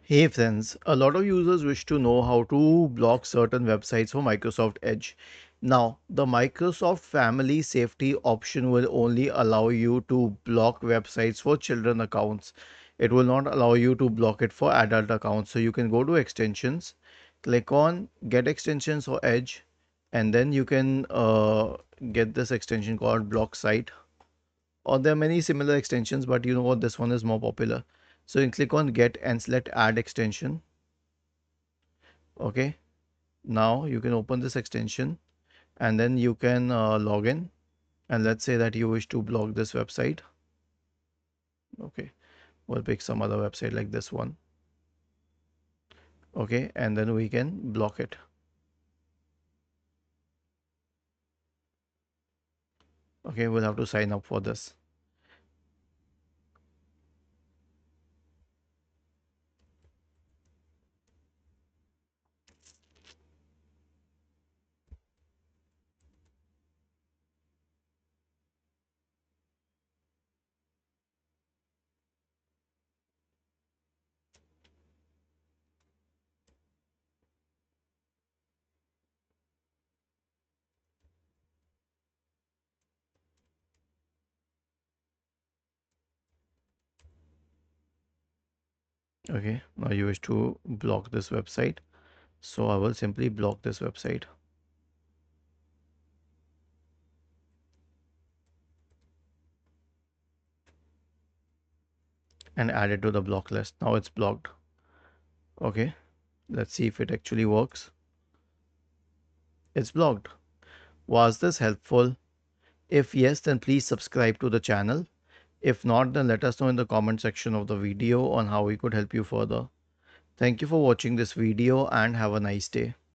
Hey friends, a lot of users wish to know how to block certain websites for Microsoft Edge. Now, the Microsoft Family Safety option will only allow you to block websites for children accounts. It will not allow you to block it for adult accounts. So you can go to extensions, click on get extensions for Edge, and then you can get this extension called block site. Or there are many similar extensions, but you know what, this one is more popular. So you click on get and select add extension. Okay, now you can open this extension and then you can log in, and let's say that you wish to block this website. Okay, we'll pick some other website like this one. Okay, and then we can block it. Okay, we'll have to sign up for this. Okay, now you wish to block this website, so I will simply block this website and add it to the block list. Now it's blocked. Okay, let's see if it actually works. It's blocked. Was this helpful? If yes, then please subscribe to the channel. If not, then let us know in the comment section of the video on how we could help you further. Thank you for watching this video and have a nice day.